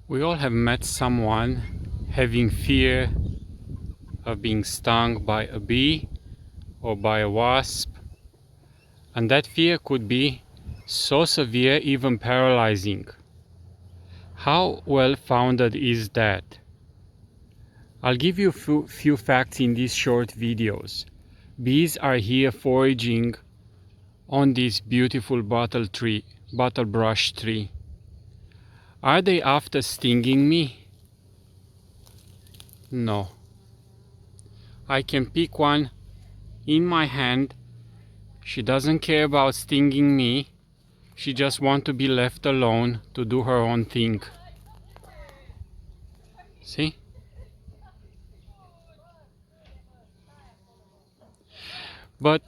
We all have met someone having fear of being stung by a bee or by a wasp, and that fear could be so severe, even paralyzing. How well founded is that? I'll give you a few facts in these short videos. Bees are here foraging on this beautiful bottle brush tree. Are they after stinging me? No. I can pick one in my hand. She doesn't care about stinging me. She just wants to be left alone to do her own thing. See? But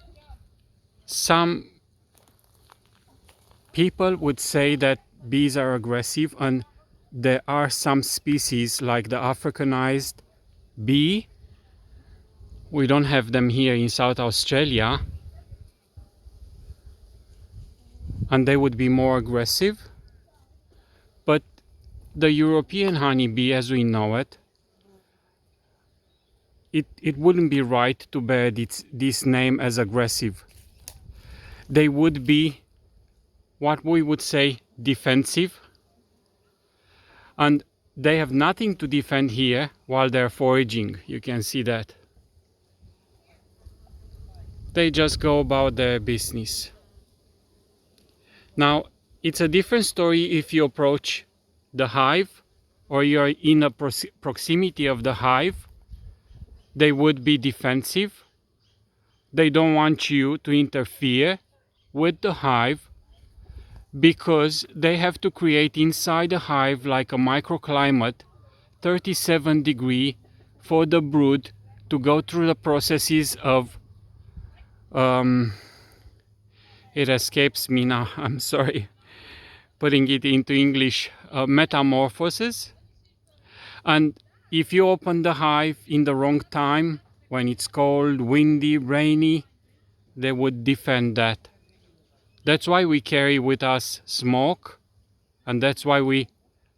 some people would say that bees are aggressive, and there are some species like the Africanized bee. We don't have them here in South Australia, and they would be more aggressive. But the European honeybee, as we know it, it wouldn't be right to bear this name as aggressive. They would be what we would say defensive, and they have nothing to defend here while they're foraging. You can see that. They just go about their business. Now, it's a different story if you approach the hive or you're in a proximity of the hive. They would be defensive. They don't want you to interfere with the hive because they have to create inside the hive like a microclimate, 37 degree, for the brood to go through the processes of it escapes me now, I'm sorry, putting it into English, metamorphosis. And if you open the hive in the wrong time, when it's cold, windy, rainy, they would defend that. That's why we carry with us smoke, and that's why we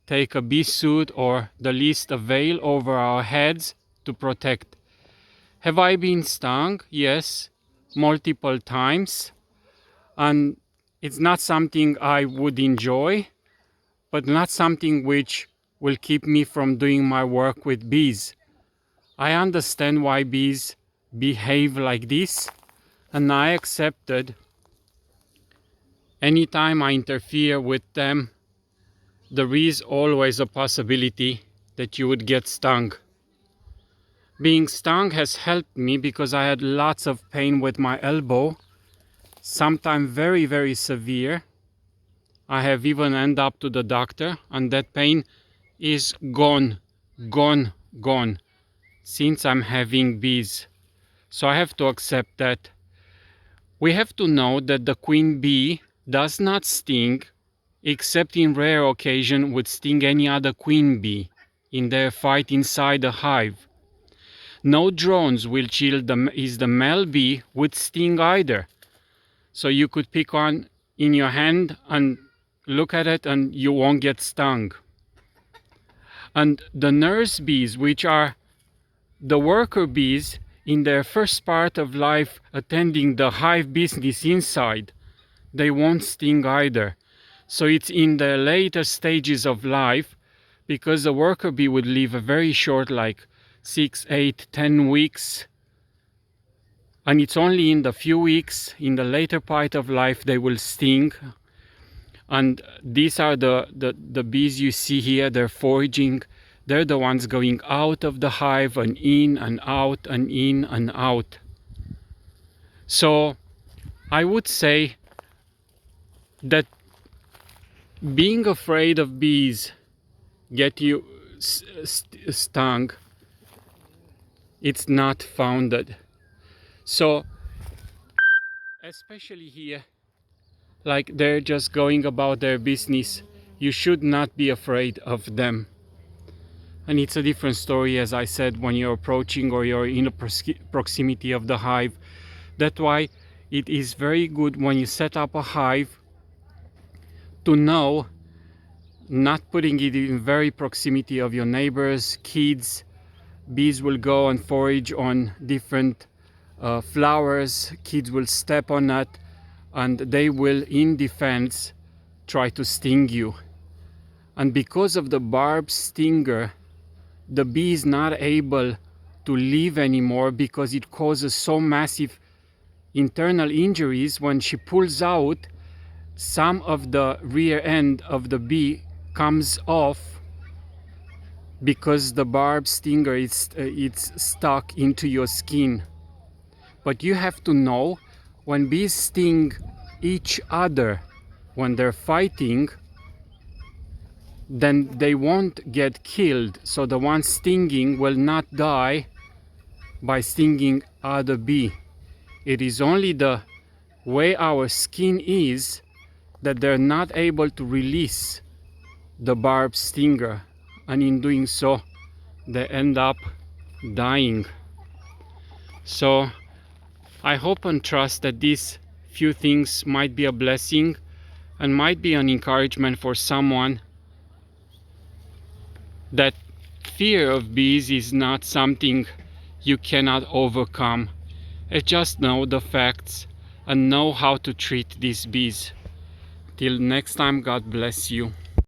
take a bee suit or the least a veil over our heads to protect. Have I been stung? Yes, multiple times. And it's not something I would enjoy, but not something which will keep me from doing my work with bees. I understand why bees behave like this, and I accepted anytime I interfere with them, there is always a possibility that you would get stung. Being stung has helped me because I had lots of pain with my elbow, sometimes very, very severe. I have even ended up to the doctor, and that pain is gone since I'm having bees. So I have to accept that. We have to know that the queen bee does not sting, except in rare occasion would sting any other queen bee in their fight inside the hive. No drones will chill the male bee would sting either. So you could pick one in your hand and look at it and you won't get stung. And the nurse bees, which are the worker bees in their first part of life attending the hive business inside, they won't sting either. So it's in the later stages of life, because the worker bee would live a very short, like 6, 8, 10 weeks. And it's only in the few weeks, in the later part of life, they will sting. And these are the bees you see here, they're foraging. They're the ones going out of the hive and in and out and in and out. So I would say that being afraid of bees get you stung, it's not founded. So especially here, like they're just going about their business, you should not be afraid of them. And it's a different story, as I said, when you're approaching or you're in a proximity of the hive. That's why it is very good when you set up a hive to know not putting it in very proximity of your neighbors, kids. Bees will go and forage on different flowers. Kids will step on that, and they will, in defense, try to sting you. And because of the barbed stinger, the bee is not able to live anymore because it causes so massive internal injuries. When she pulls out, some of the rear end of the bee comes off because the barbed stinger is it's stuck into your skin. But you have to know, when bees sting each other, when they're fighting, then they won't get killed. So the one stinging will not die by stinging other bee. It is only the way our skin is that they're not able to release the barbed stinger, and in doing so they end up dying. So I hope and trust that these few things might be a blessing and might be an encouragement for someone, that fear of bees is not something you cannot overcome. Just know the facts and know how to treat these bees. Till next time, God bless you.